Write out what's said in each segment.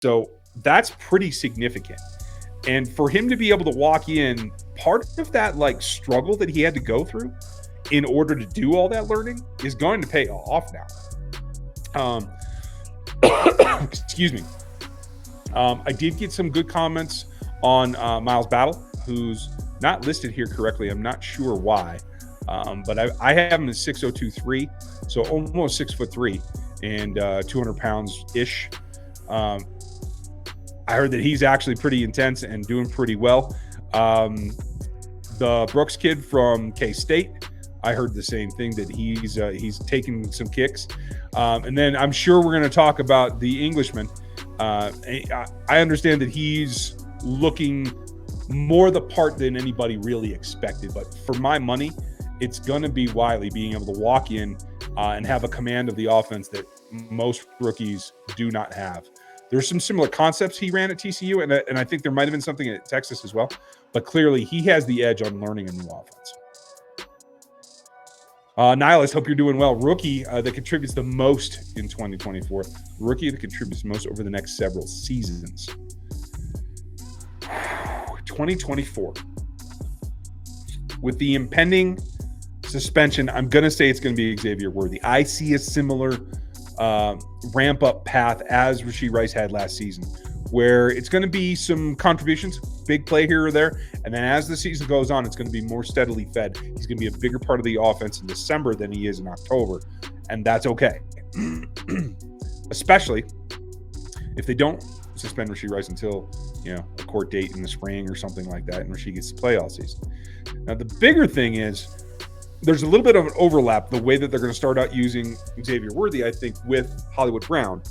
So that's pretty significant. And for him to be able to walk in, part of that like struggle that he had to go through in order to do all that learning is going to pay off now. Excuse me. I did get some good comments on Miles Battle, who's not listed here correctly. I'm not sure why, but I have him at 6'0", so almost 6'3" and 200 pounds ish. I heard that he's actually pretty intense and doing pretty well. The Brooks kid from K-State, I heard the same thing, that he's taking some kicks. And then I'm sure we're going to talk about the Englishman. I understand that he's looking more the part than anybody really expected. But for my money, it's going to be Wiley being able to walk in and have a command of the offense that most rookies do not have. There's some similar concepts he ran at TCU, and I think there might have been something at Texas as well. But clearly, he has the edge on learning a new offense. Nihilist, hope you're doing well. Rookie that contributes the most in 2024. Rookie that contributes most over the next several seasons. 2024. With the impending suspension, I'm going to say it's going to be Xavier Worthy. I see a similar ramp-up path as Rashee Rice had last season, where it's going to be some contributions, big play here or there, and then as the season goes on, it's going to be more steadily fed. He's going to be a bigger part of the offense in December than he is in October, and that's okay. Especially if they don't suspend Rashee Rice until, a court date in the spring or something like that, and Rashee gets to play all season. Now, the bigger thing is there's a little bit of an overlap, the way that they're going to start out using Xavier Worthy, I think, with Hollywood Brown.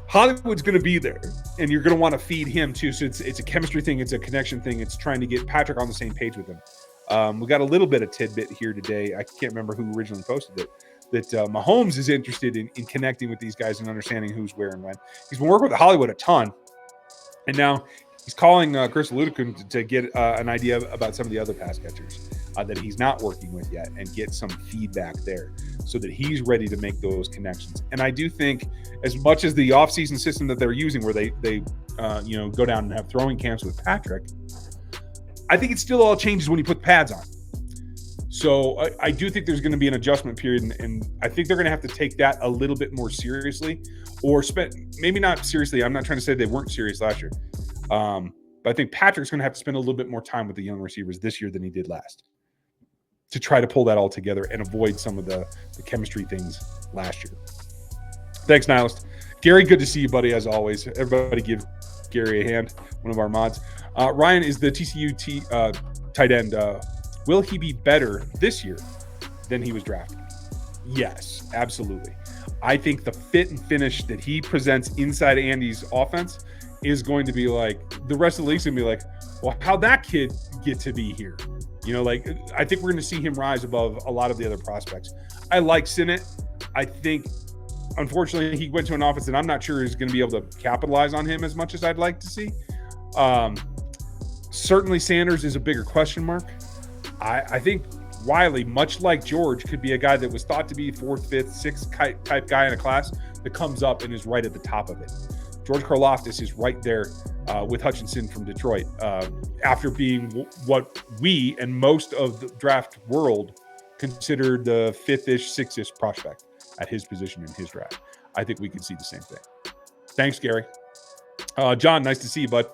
Hollywood's going to be there, and you're going to want to feed him too. So it's a chemistry thing. It's a connection thing. It's trying to get Patrick on the same page with him. We got a little bit of tidbit here today. I can't remember who originally posted it, that Mahomes is interested in connecting with these guys and understanding who's where and when. He's been working with Hollywood a ton, and now he's calling Chris Ludicum to get an idea about some of the other pass catchers that he's not working with yet and get some feedback there so that he's ready to make those connections. And I do think, as much as the offseason system that they're using where they go down and have throwing camps with Patrick, I think it still all changes when you put pads on. So I do think there's going to be an adjustment period, and I think they're going to have to take that a little bit more seriously, or maybe not seriously. I'm not trying to say they weren't serious last year. But I think Patrick's going to have to spend a little bit more time with the young receivers this year than he did last, to try to pull that all together and avoid some of the chemistry things last year. Thanks, Nihilist. Gary, good to see you, buddy, as always. Everybody give Gary a hand, one of our mods. Ryan is the TCU tight end. Will he be better this year than he was drafted? Yes, absolutely. I think the fit and finish that he presents inside Andy's offense is going to be like, the rest of the league's going to be like, well, how'd that kid get to be here? I think we're going to see him rise above a lot of the other prospects. I like Sinnott. I think, unfortunately, he went to an offense that I'm not sure is going to be able to capitalize on him as much as I'd like to see. Certainly Sanders is a bigger question mark. I think Wiley, much like George, could be a guy that was thought to be 4th, 5th, 6th type guy in a class that comes up and is right at the top of it. George Karlaftis is right there with Hutchinson from Detroit, after being what we and most of the draft world considered the 5th-ish, 6th-ish prospect at his position in his draft. I think we could see the same thing. Thanks, Gary. John, nice to see you, bud.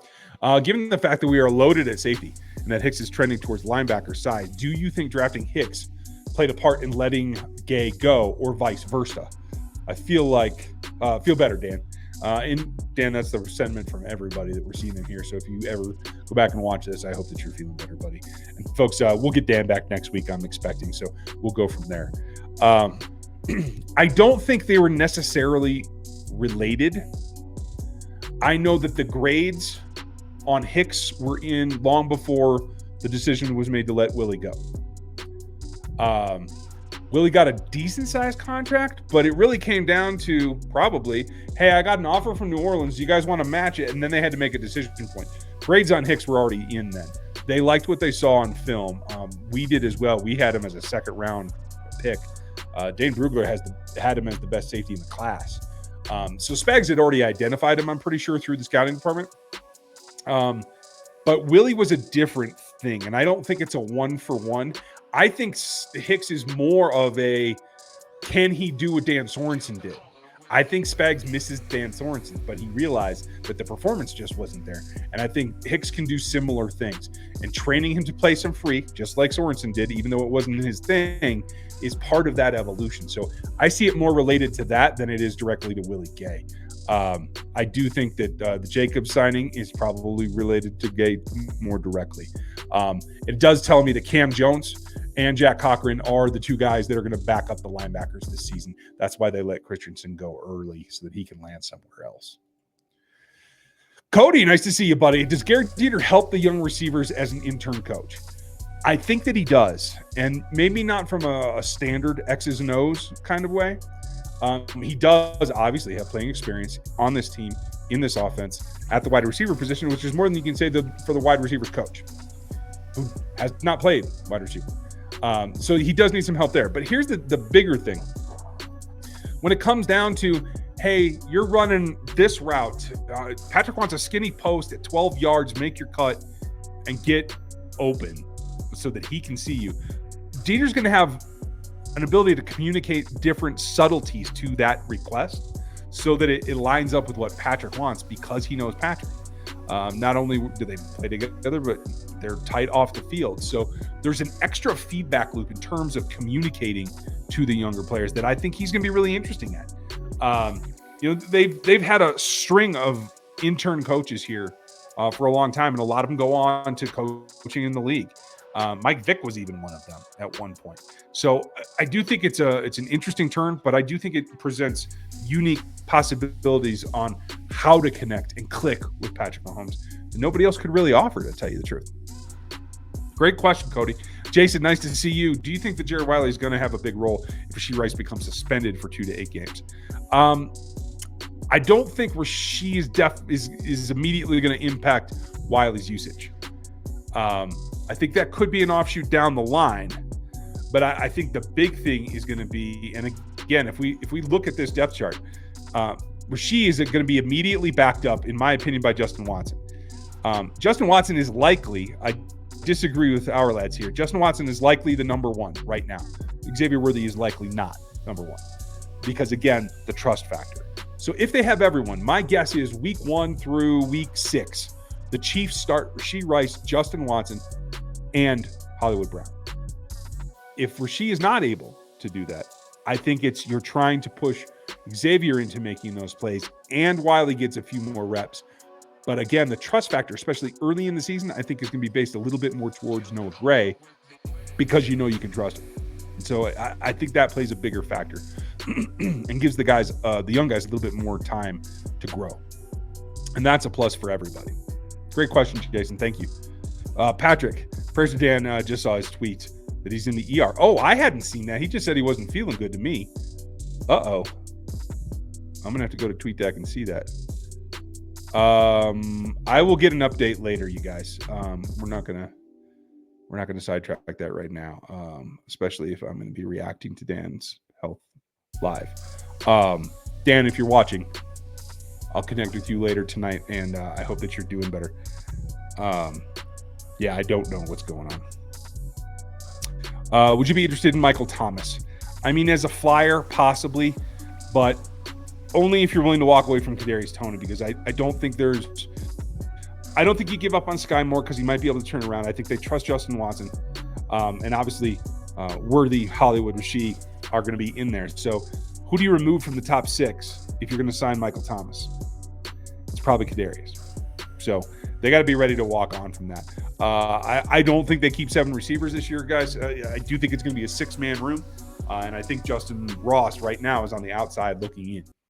Given the fact that we are loaded at safety and that Hicks is trending towards linebacker side, do you think drafting Hicks played a part in letting Gay go, or vice versa? I feel better, Dan. And Dan, that's the sentiment from everybody that we're seeing in here. So if you ever go back and watch this, I hope that you're feeling better, buddy. And folks, we'll get Dan back next week, I'm expecting. So we'll go from there. I don't think they were necessarily related. I know that the grades on Hicks were in long before the decision was made to let Willie go. Willie got a decent-sized contract, but it really came down to probably, hey, I got an offer from New Orleans. Do you guys want to match it? And then they had to make a decision point. Grades on Hicks were already in then. They liked what they saw on film. We did as well. We had him as a second-round pick. Dane Brugler had him as the best safety in the class. So Spags had already identified him, I'm pretty sure, through the scouting department. But Willie was a different thing, and I don't think it's a 1-for-1. I think Hicks is more of a, can he do what Dan Sorensen did? I think Spags misses Dan Sorensen, but he realized that the performance just wasn't there. And I think Hicks can do similar things. And training him to play some free, just like Sorensen did, even though it wasn't his thing, is part of that evolution. So I see it more related to that than it is directly to Willie Gay. I do think that the Jacobs signing is probably related to Gay more directly. It does tell me that Cam Jones and Jack Cochran are the two guys that are going to back up the linebackers this season. That's why they let Christensen go early so that he can land somewhere else. Cody, nice to see you, buddy. Does Garrett Dieter help the young receivers as an intern coach? I think that he does, and maybe not from a standard X's and O's kind of way. He does obviously have playing experience on this team, in this offense, at the wide receiver position, which is more than you can say for the wide receivers coach, who has not played wide receiver. So he does need some help there. But here's the bigger thing. When it comes down to, hey, you're running this route. Patrick wants a skinny post at 12 yards, make your cut, and get open so that he can see you. Dieter's going to have an ability to communicate different subtleties to that request so that it lines up with what Patrick wants, because he knows Patrick. Not only do they play together, but they're tight off the field. So there's an extra feedback loop in terms of communicating to the younger players that I think he's going to be really interesting at. They've had a string of intern coaches here for a long time, and a lot of them go on to coaching in the league. Mike Vick was even one of them at one point. So I do think it's an interesting turn, but I do think it presents unique possibilities on how to connect and click with Patrick Mahomes that nobody else could really offer, to tell you the truth. Great question, Cody. Jason, nice to see you. Do you think that Jared Wiley is going to have a big role if Rashee Rice becomes suspended for 2 to 8 games? I don't think Rashee is immediately going to impact Wiley's usage. I think that could be an offshoot down the line, but I think the big thing is going to be, and again, if we look at this depth chart, Rashee is going to be immediately backed up, in my opinion, by Justin Watson. Justin Watson is likely, I disagree with our lads here, Justin Watson is likely the number one right now. Xavier Worthy is likely not number one because, again, the trust factor. So if they have everyone, my guess is week 1 through week 6, the Chiefs start Rashee Rice, Justin Watson, and Hollywood Brown. If Rashee is not able to do that, I think you're trying to push Xavier into making those plays, and Wiley gets a few more reps. But again, the trust factor, especially early in the season, I think is going to be based a little bit more towards Noah Gray, because you know you can trust him. And so I think that plays a bigger factor and gives the young guys a little bit more time to grow. And that's a plus for everybody. Great question, Jason. Thank you. Patrick, First Dan just saw his tweet that he's in the ER. Oh, I hadn't seen that. He just said he wasn't feeling good to me. Uh-oh. I'm going to have to go to TweetDeck and see that. I will get an update later, you guys. We're not going to sidetrack like that right now, especially if I'm going to be reacting to Dan's health live. Dan, if you're watching, I'll connect with you later tonight, and I hope that you're doing better. Yeah, I don't know what's going on. Would you be interested in Michael Thomas? I mean, as a flyer, possibly, but only if you're willing to walk away from Kadarius Toney, because I don't think you give up on Sky Moore because he might be able to turn around. I think they trust Justin Watson, and obviously Worthy, Hollywood, Rashee are going to be in there. So who do you remove from the top 6 if you're going to sign Michael Thomas? It's probably Kadarius. So they got to be ready to walk on from that. I don't think they keep 7 receivers this year, guys. I do think it's going to be a 6-man room, and I think Justin Ross right now is on the outside looking in.